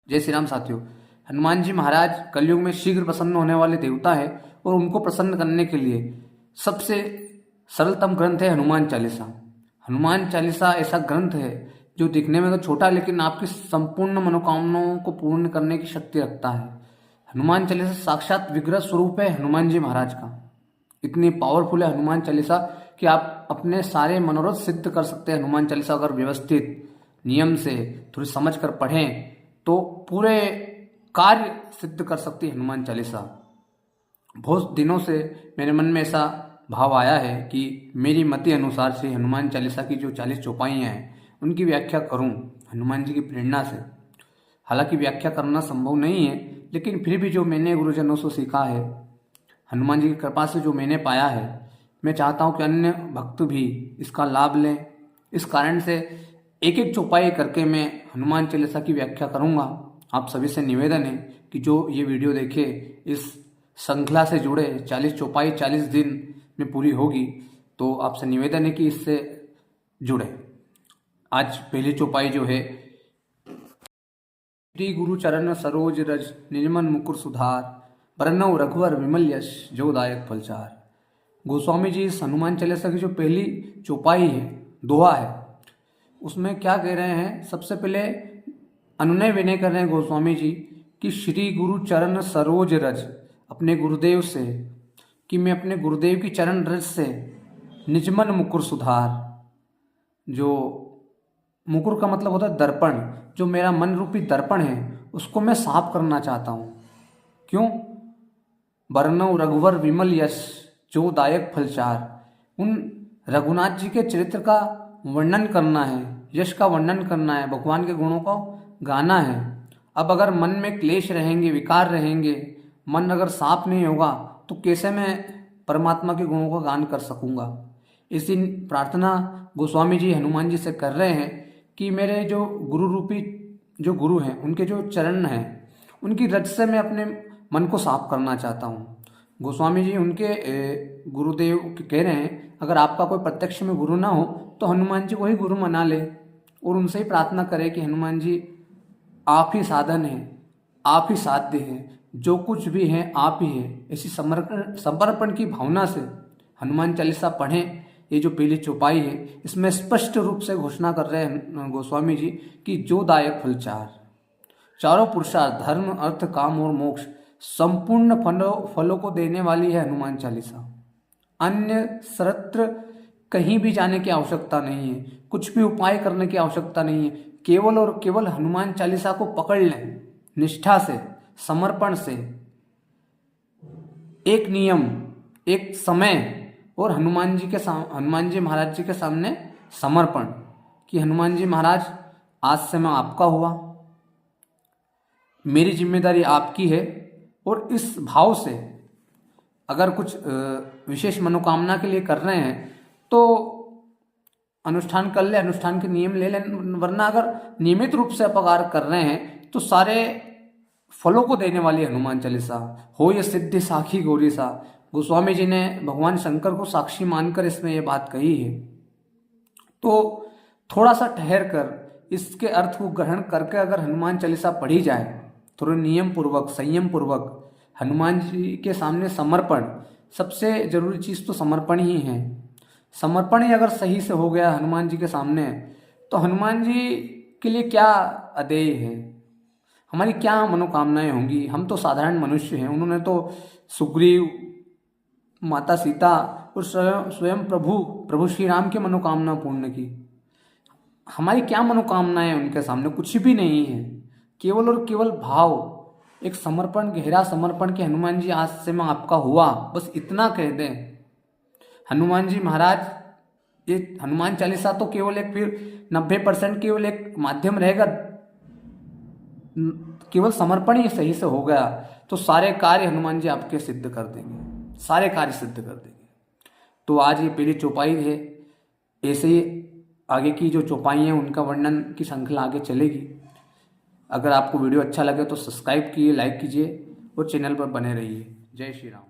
जय श्री राम साथियों। हनुमान जी महाराज कलयुग में शीघ्र प्रसन्न होने वाले देवता है और उनको प्रसन्न करने के लिए सबसे सरलतम ग्रंथ है हनुमान चालीसा। हनुमान चालीसा ऐसा ग्रंथ है जो दिखने में तो छोटा है लेकिन आपकी संपूर्ण मनोकामनाओं को पूर्ण करने की शक्ति रखता है। हनुमान चालीसा साक्षात विग्रह स्वरूप है हनुमान जी महाराज का। इतनी पावरफुल है हनुमान चालीसा कि आप अपने सारे मनोरथ सिद्ध कर सकते हैं। हनुमान चालीसा अगर व्यवस्थित नियम से थोड़ी समझ कर पढ़ें तो पूरे कार्य सिद्ध कर सकती है हनुमान चालीसा। बहुत दिनों से मेरे मन में ऐसा भाव आया है कि मेरी मति अनुसार से हनुमान चालीसा की जो 40 चौपाइयाँ हैं उनकी व्याख्या करूं हनुमान जी की प्रेरणा से। हालांकि व्याख्या करना संभव नहीं है लेकिन फिर भी जो मैंने गुरुजनों से सीखा है, हनुमान जी की कृपा से जो मैंने पाया है, मैं चाहता हूं कि अन्य भक्त भी इसका लाभ लें। इस कारण से एक एक चौपाई करके मैं हनुमान चालीसा की व्याख्या करूंगा। आप सभी से निवेदन है कि जो ये वीडियो देखे, इस श्रृंखला से जुड़े 40 चौपाई 40 दिन में पूरी होगी, तो आपसे निवेदन है कि इससे जुड़े। आज पहली चौपाई जो है, श्री गुरु चरण सरोज रज निर्मल मुकुर सुधार, बरनऊ रघुवर विमल यश जो दायक फलचार। गोस्वामी जी इस हनुमान चालीसा की जो पहली चौपाई है, दोहा है, उसमें क्या कह रहे हैं? सबसे पहले अनुनय विनय कर रहे हैं गोस्वामी जी कि श्री गुरु चरण सरोज रज, अपने गुरुदेव से, कि मैं अपने गुरुदेव की चरण रज से निजमन मुकुर सुधार। जो मुकुर का मतलब होता है दर्पण, जो मेरा मन रूपी दर्पण है उसको मैं साफ करना चाहता हूँ। क्यों? बरनऊ रघुवर विमल यश जो दायक फलचार। उन रघुनाथ जी के चरित्र का वर्णन करना है, यश का वर्णन करना है, भगवान के गुणों को गाना है। अब अगर मन में क्लेश रहेंगे, विकार रहेंगे, मन अगर साफ नहीं होगा तो कैसे मैं परमात्मा के गुणों का गान कर सकूंगा? इसी प्रार्थना गोस्वामी जी हनुमान जी से कर रहे हैं कि मेरे जो गुरु रूपी जो गुरु हैं, उनके जो चरण हैं, उनकी रज से मैं अपने मन को साफ करना चाहता हूँ। गोस्वामी जी उनके गुरुदेव कह रहे हैं, अगर आपका कोई प्रत्यक्ष में गुरु ना हो तो हनुमान जी को ही गुरु मना ले और उनसे ही प्रार्थना करें कि हनुमान जी आप ही साधन हैं, आप ही साध्य हैं, जो कुछ भी हैं आप ही हैं। ऐसी समर्पण की भावना से हनुमान चालीसा पढ़ें। ये जो पहली चौपाई है इसमें स्पष्ट रूप से घोषणा कर रहे हैं गोस्वामी जी कि जो दायक फल चारों पुरुषार्थ धर्म अर्थ काम और मोक्ष संपूर्ण फलों को देने वाली है हनुमान चालीसा। अन्य सर्वत्र कहीं भी जाने की आवश्यकता नहीं है, कुछ भी उपाय करने की आवश्यकता नहीं है। केवल और केवल हनुमान चालीसा को पकड़ लें निष्ठा से, समर्पण से, एक नियम, एक समय और हनुमान जी महाराज जी के सामने समर्पण कि हनुमान जी महाराज आज से मैं आपका हुआ, मेरी जिम्मेदारी आपकी है। और इस भाव से अगर कुछ विशेष मनोकामना के लिए कर रहे हैं तो अनुष्ठान कर ले, अनुष्ठान के नियम ले लें। वरना अगर नियमित रूप से अपकार कर रहे हैं तो सारे फलों को देने वाली हनुमान चालीसा हो ये सिद्धि साखी गौरी सा। गोस्वामी जी ने भगवान शंकर को साक्षी मानकर इसमें ये बात कही है। तो थोड़ा सा ठहर कर इसके अर्थ को ग्रहण करके अगर हनुमान चालीसा पढ़ी जाए, थोड़े नियम पूर्वक, संयम पूर्वक, हनुमान जी के सामने समर्पण, सबसे जरूरी चीज तो समर्पण ही है। समर्पण ही अगर सही से हो गया हनुमान जी के सामने तो हनुमान जी के लिए क्या अदेय है, हमारी क्या मनोकामनाएं होंगी। हम तो साधारण मनुष्य हैं, उन्होंने तो सुग्रीव, माता सीता और स्वयं प्रभु श्री राम की मनोकामना पूर्ण की। हमारी क्या मनोकामनाएं उनके सामने? कुछ भी नहीं है। केवल और केवल भाव, एक समर्पण, गहरा समर्पण कि हनुमान जी आज से मैं आपका हुआ, बस इतना कह दें। हनुमान जी महाराज, ये हनुमान चालीसा तो केवल एक फिर 90% केवल एक माध्यम रहेगा। केवल समर्पण ही सही से हो गया तो सारे कार्य हनुमान जी आपके सिद्ध कर देंगे, सारे कार्य सिद्ध कर देंगे। तो आज ये पहली चौपाई है, ऐसे ही आगे की जो चौपाई हैं उनका वर्णन की श्रृंखला आगे चलेगी। अगर आपको वीडियो अच्छा लगे तो सब्सक्राइब कीजिए, लाइक कीजिए और चैनल पर बने रहिए। जय श्री राम।